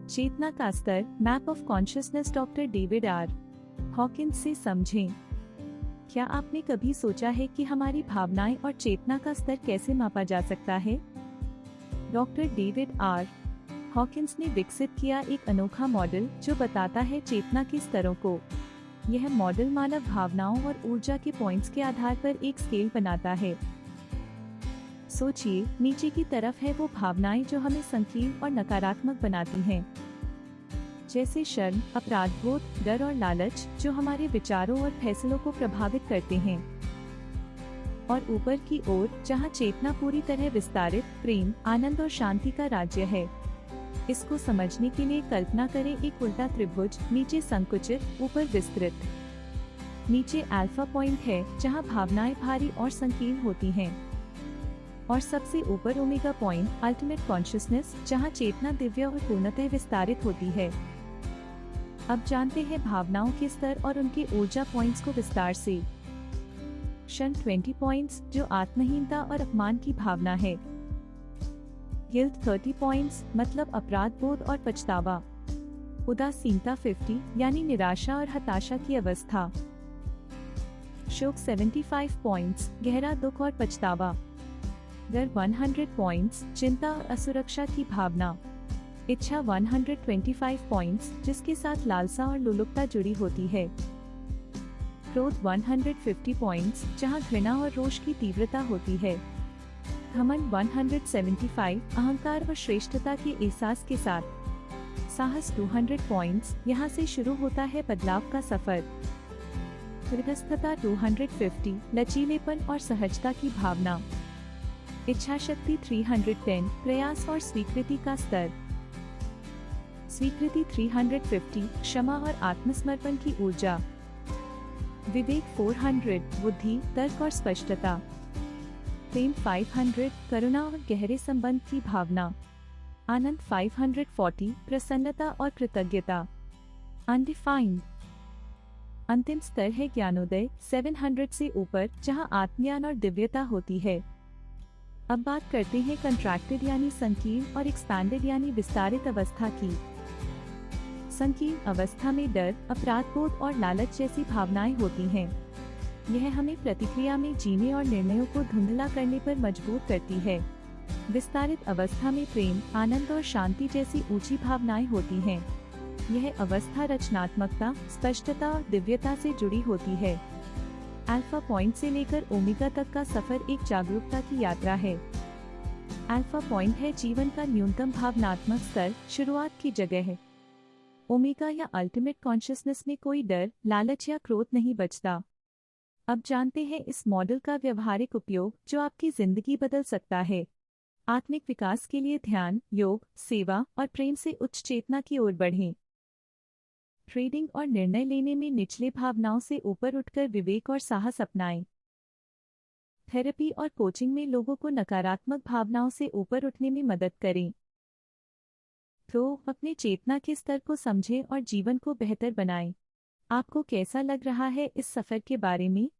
चेतना का स्तर, map of consciousness, doctor David R Hawkins से समझें। क्या आपने कभी सोचा है कि हमारी भावनाएं और चेतना का स्तर कैसे मापा जा सकता है? डॉक्टर डेविड आर हॉकिंस ने विकसित किया एक अनोखा मॉडल जो बताता है चेतना के स्तरों को। यह मॉडल मानव भावनाओं और ऊर्जा के पॉइंट्स के आधार पर एक स्केल बनाता है। सोचिए, नीचे की तरफ है वो भावनाएं जो हमें संकीर्ण और नकारात्मक बनाती हैं, जैसे शर्म, अपराधबोध, डर और लालच, जो हमारे विचारों और फैसलों को प्रभावित करते हैं। और ऊपर की ओर, जहां चेतना पूरी तरह विस्तारित, प्रेम, आनंद और शांति का राज्य है। इसको समझने के लिए कल्पना करें एक उल्टा त्रिभुज, नीचे संकुचित, ऊपर विस्तृत। नीचे अल्फा पॉइंट है जहां भावनाएं भारी और संकीर्ण होती हैं, और सबसे ऊपर ओमेगा पॉइंट, अल्टीमेट कॉन्शियसनेस, जहां चेतना दिव्य और पूर्णतः विस्तारित होती है। अब जानते हैं भावनाओं के स्तर और उनके ऊर्जा पॉइंट्स को विस्तार से। क्षण 20 पॉइंट्स, जो आत्महीनता और अपमान की भावना है। गिल्ट 30 पॉइंट्स, मतलब अपराध बोध और पछतावा। उदासीनता 50, यानी निराशा और हताशा की अवस्था। शोक 75 पॉइंट्स, गहरा दुख और पछतावा। डर 100 पॉइंट्स, चिंता और असुरक्षा की भावना। इच्छा 125 पॉइंट्स, जिसके साथ लालसा और लोलुपता जुड़ी होती है। क्रोध 150 पॉइंट्स, जहां घृणा और रोष की तीव्रता होती है। घमंड 175, अहंकार और श्रेष्ठता के एहसास के साथ। साहस 200 पॉइंट्स, यहाँ से शुरू होता है बदलाव का सफर। हृदयस्थता 250, लचीलेपन और सहजता की भावना। इच्छा शक्ति 310, प्रयास और स्वीकृति का स्तर। स्वीकृति 350, क्षमा और आत्मसमर्पण की ऊर्जा। विवेक 400, बुद्धि, तर्क और स्पष्टता। प्रेम 500, करुणा और गहरे संबंध की भावना। आनंद 540, प्रसन्नता और कृतज्ञता। अनडिफाइंड। अंतिम स्तर है ज्ञानोदय 700 से ऊपर, जहां आत्मज्ञान और दिव्यता होती है। अब बात करते हैं कंट्रैक्टेड यानी संकीर्ण और एक्सपैंडेड यानी विस्तारित अवस्था की। संकीर्ण अवस्था में डर, अपराधबोध और लालच जैसी भावनाएं होती हैं। यह हमें प्रतिक्रिया में जीने और निर्णयों को धुंधला करने पर मजबूर करती है। विस्तारित अवस्था में प्रेम, आनंद और शांति जैसी ऊंची भावनाएं होती हैं। यह अवस्था रचनात्मकता, स्पष्टता और दिव्यता से जुड़ी होती है। अल्फा पॉइंट से लेकर ओमेगा तक का सफर एक जागरूकता की यात्रा है। अल्फा पॉइंट है जीवन का न्यूनतम भावनात्मक स्तर, शुरुआत की जगह है। ओमेगा या अल्टीमेट कॉन्शियसनेस में कोई डर, लालच या क्रोध नहीं बचता। अब जानते हैं इस मॉडल का व्यवहारिक उपयोग जो आपकी जिंदगी बदल सकता है। आत्मिक विकास के लिए ध्यान, योग, सेवा और प्रेम से उच्च चेतना की ओर बढ़ें। ट्रेडिंग और निर्णय लेने में निचले भावनाओं से ऊपर उठकर विवेक और साहस अपनाएं। थेरेपी और कोचिंग में लोगों को नकारात्मक भावनाओं से ऊपर उठने में मदद करें। तो अपने चेतना के स्तर को समझें और जीवन को बेहतर बनाएं। आपको कैसा लग रहा है इस सफर के बारे में?